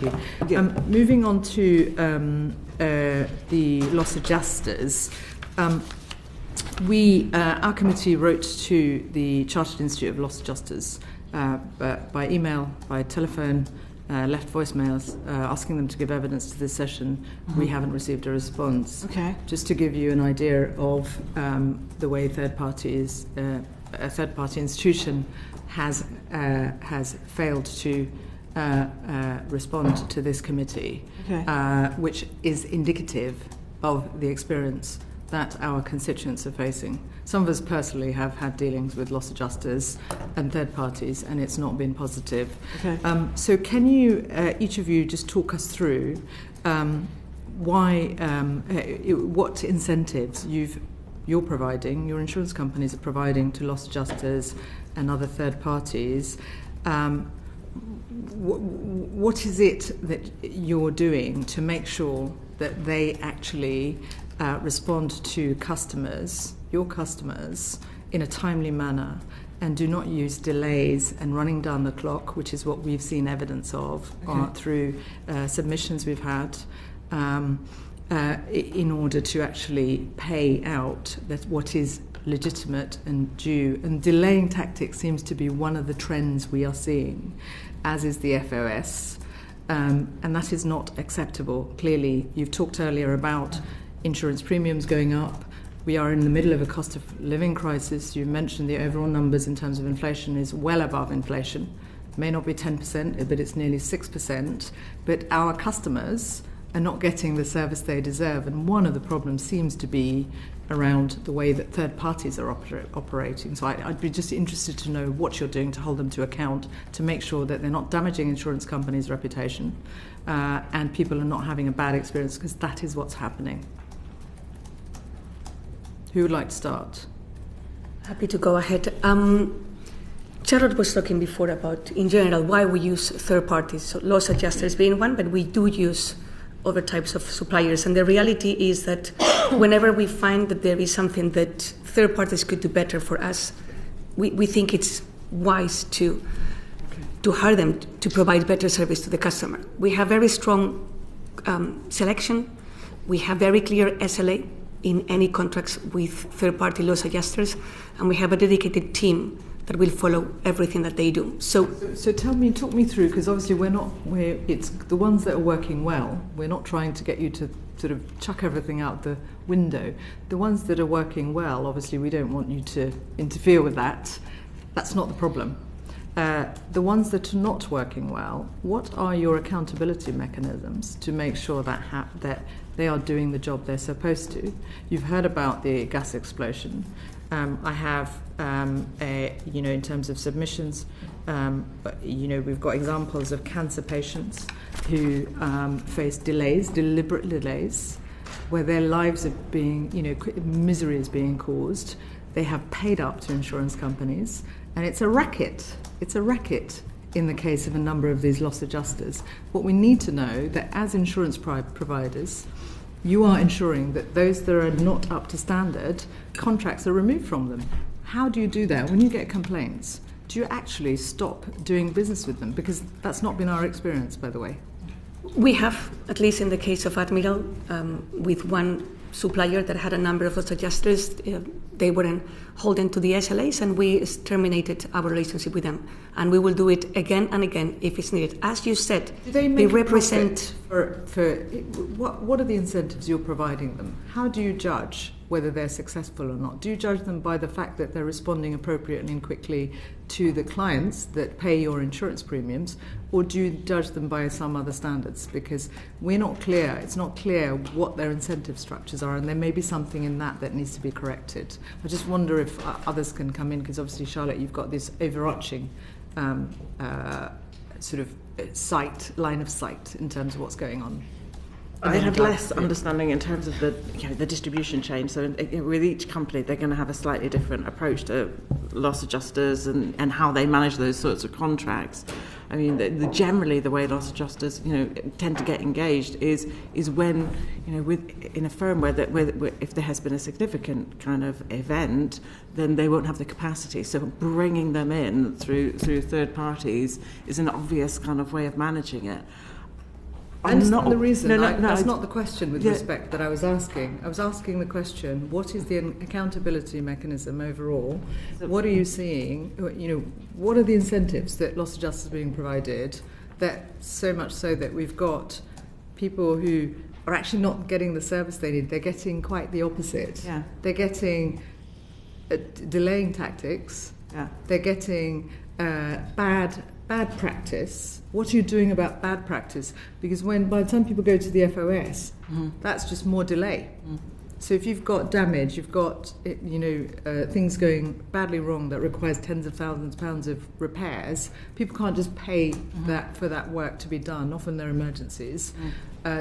Yeah. Moving on to the loss adjusters, our committee wrote to the Chartered Institute of Loss Adjusters by email, by telephone, left voicemails asking them to give evidence to this session. We haven't received a response. Okay. Just to give you an idea of the way a third-party institution has failed to respond to this committee, okay. Which is indicative of the experience that our constituents are facing. Some of us personally have had dealings with loss adjusters and third parties, and it's not been positive. Okay. So can you, each of you, just talk us through what incentives you're providing, your insurance companies are providing to loss adjusters and other third parties. What is it that you're doing to make sure that they actually respond to your customers, in a timely manner, and do not use delays and running down the clock, which is what we've seen evidence of through submissions we've had, in order to actually pay out what is legitimate and due. And delaying tactics seems to be one of the trends we are seeing, as is the FOS, and that is not acceptable. Clearly, you've talked earlier about insurance premiums going up. We are in the middle of a cost of living crisis. You mentioned the overall numbers in terms of inflation is well above inflation. It may not be 10%, but it's nearly 6%. But our customers are not getting the service they deserve, and one of the problems seems to be around the way that third parties are operating. So I'd be just interested to know what you're doing to hold them to account, to make sure that they're not damaging insurance companies' reputation, and people are not having a bad experience, because that is what's happening. Who would like to start? Happy to go ahead. Charlotte was talking before about, in general, why we use third parties, so loss adjusters being one, but we do use other types of suppliers. And the reality is that whenever we find that there is something that third parties could do better for us, we think it's wise to hire them to provide better service to the customer. We have very strong selection. We have very clear SLA in any contracts with third-party loss adjusters, and we have a dedicated team that will follow everything that they do. So talk me through, because obviously it's the ones that are working well. We're not trying to get you to sort of chuck everything out the window. The ones that are working well, obviously we don't want you to interfere with that. That's not the problem. The ones that are not working well, what are your accountability mechanisms to make sure that they are doing the job they're supposed to? You've heard about the gas explosion. I have, in terms of submissions, we've got examples of cancer patients who face deliberate delays, where their lives are being, misery is being caused. They have paid up to insurance companies, and it's a racket. It's a racket in the case of a number of these loss adjusters. What we need to know that as insurance providers, you are ensuring that those that are not up to standard, contracts are removed from them. How do you do that? When you get complaints, do you actually stop doing business with them? Because that's not been our experience, by the way. We have, at least in the case of Admiral, with one supplier that had a number of loss adjusters, they weren't holding to the SLAs, and we terminated our relationship with them. And we will do it again and again if it's needed. As you said, do they make represent. What are the incentives you're providing them? How do you judge whether they're successful or not? Do you judge them by the fact that they're responding appropriately and quickly to the clients that pay your insurance premiums, or do you judge them by some other standards? Because we're not clear. It's not clear what their incentive structures are, and there may be something in that needs to be corrected. I just wonder if others can come in, because obviously, Charlotte, you've got this overarching sort of line of sight in terms of what's going on. I have less understanding in terms of the distribution chain. So with each company, they're going to have a slightly different approach to loss adjusters and how they manage those sorts of contracts. I mean, generally the way loss adjusters, tend to get engaged is when, in a firm where if there has been a significant kind of event, then they won't have the capacity. So bringing them in through third parties is an obvious kind of way of managing it. I understand the reason. No, that's not the question with respect that I was asking. I was asking the question, what is the accountability mechanism overall? What are you seeing? What are the incentives that loss adjusters are being provided, that so much so that we've got people who are actually not getting the service they need. They're getting quite the opposite. Yeah. They're getting delaying tactics. Yeah. They're getting bad practice. What are you doing about bad practice? Because by the time people go to the FOS, that's just more delay. So if you've got damage, you've got things going badly wrong that requires tens of thousands of pounds of repairs, people can't just pay that for that work to be done. Often they're emergencies,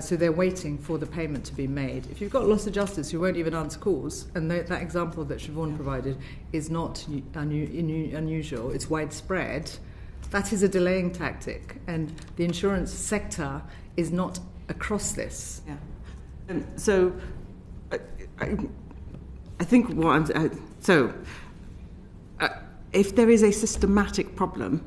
so they're waiting for the payment to be made. If you've got loss adjusters who won't even answer calls, and that example that Siobhan provided is not unusual, it's widespread, that is a delaying tactic, and the insurance sector is not across this. Yeah. So I think if there is a systematic problem,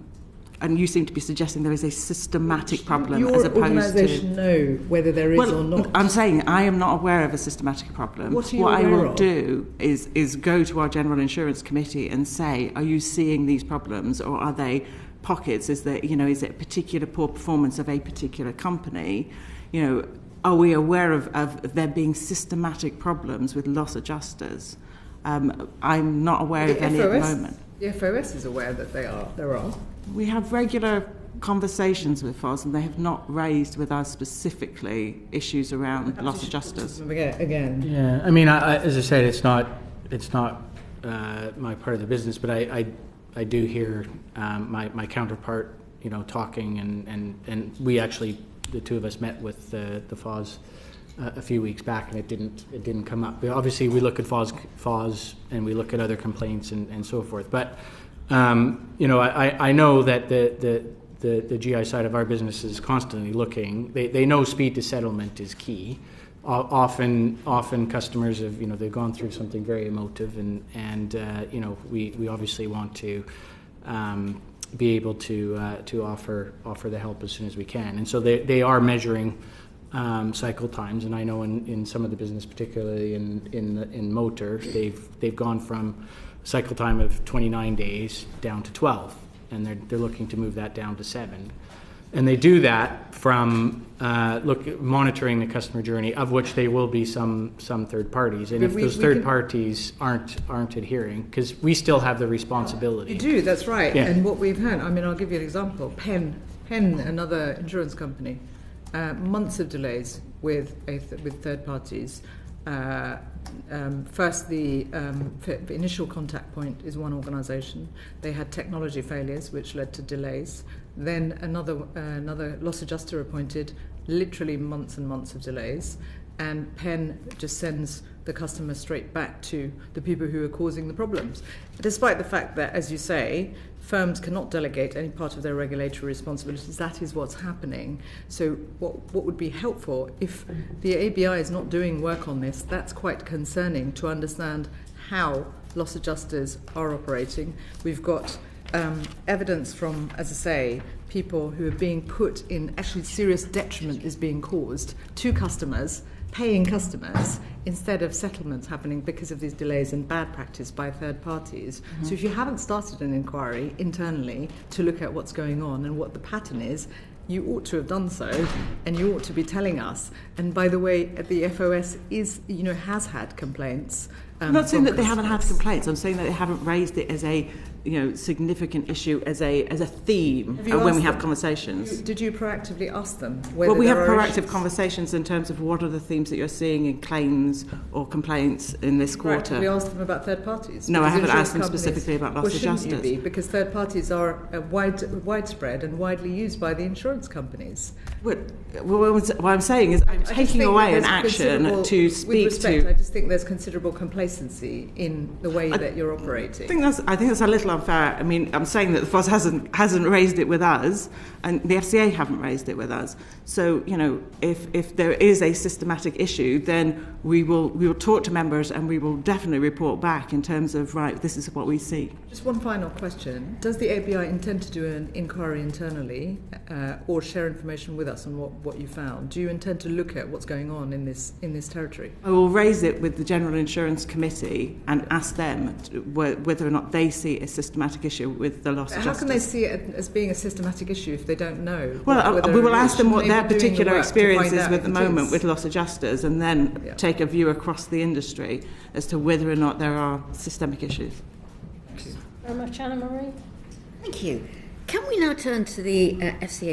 and you seem to be suggesting there is a systematic problem as opposed to... Your organisation know whether there is or not. I'm saying I am not aware of a systematic problem. What are you aware of? I will do is go to our General Insurance Committee and say, are you seeing these problems, or are they pockets? Is there, is it a particular poor performance of a particular company? Are we aware of there being systematic problems with loss adjusters? I'm not aware of any at the moment. The FOS is aware that there are. We have regular conversations with FOS, and they have not raised with us specifically issues around loss adjusters. Again. Yeah, I mean, as I said, it's not my part of the business, but I do hear my counterpart, talking, and we actually, the two of us, met with the FOS a few weeks back, and it didn't come up. But obviously, we look at FOS and we look at other complaints and so forth. But I know that the GI side of our business is constantly looking. They know speed to settlement is key. Often customers have they've gone through something very emotive, and we obviously want to be able to offer the help as soon as we can, and so they are measuring cycle times. And I know in some of the business, particularly in motor, they've gone from cycle time of 29 days down to 12, and they're looking to move that down to 7. And they do that from monitoring the customer journey, of which there will be some third parties. And if those third parties aren't adhering, because we still have the responsibility. You do, that's right. Yeah. And what we've had, I'll give you an example. Penn, another insurance company, months of delays with third parties. First, the initial contact point is one organisation. They had technology failures, which led to delays. Then another loss adjuster appointed, literally months and months of delays. And Penn just sends the customer straight back to the people who are causing the problems, despite the fact that, as you say, firms cannot delegate any part of their regulatory responsibilities. That is what's happening. So what would be helpful, if the ABI is not doing work on this, that's quite concerning to understand how loss adjusters are operating. We've got evidence from, as I say, people who are being put in, actually serious detriment is being caused to customers, paying customers, instead of settlements happening because of these delays and bad practice by third parties. Mm-hmm. So if you haven't started an inquiry internally to look at what's going on and what the pattern is, you ought to have done so, and you ought to be telling us. And by the way, the FOS has had complaints. I'm not saying that they haven't had complaints. I'm saying that they haven't raised it as a significant issue, as a theme when we have conversations. Did you proactively ask them? Well, we have proactive conversations in terms of what are the themes that you're seeing in claims or complaints in this quarter. Proactively asked them about third parties? No, I haven't asked them specifically about loss adjusters. Shouldn't you be? Because third parties are widespread and widely used by the insurance companies. Well, what I'm saying is I'm taking away an action to speak to... I just think there's considerable complacency complacency in the way that you're operating? I think that's a little unfair. I mean, I'm saying that the FOS hasn't raised it with us, and the FCA haven't raised it with us. So, you know, if there is a systematic issue, then we will talk to members, and we will definitely report back in terms of, right, this is what we see. Just one final question. Does the ABI intend to do an inquiry internally or share information with us on what you found? Do you intend to look at what's going on in this territory? I will raise it with the General Insurance Committee and ask them whether or not they see a systematic issue with the loss adjusters. How can they see it as being a systematic issue if they don't know? Well, we will ask them what their particular experience is with the moment with loss adjusters, and then take a view across the industry as to whether or not there are systemic issues. Very much, Anna Marie. Thank you. Can we now turn to the FCA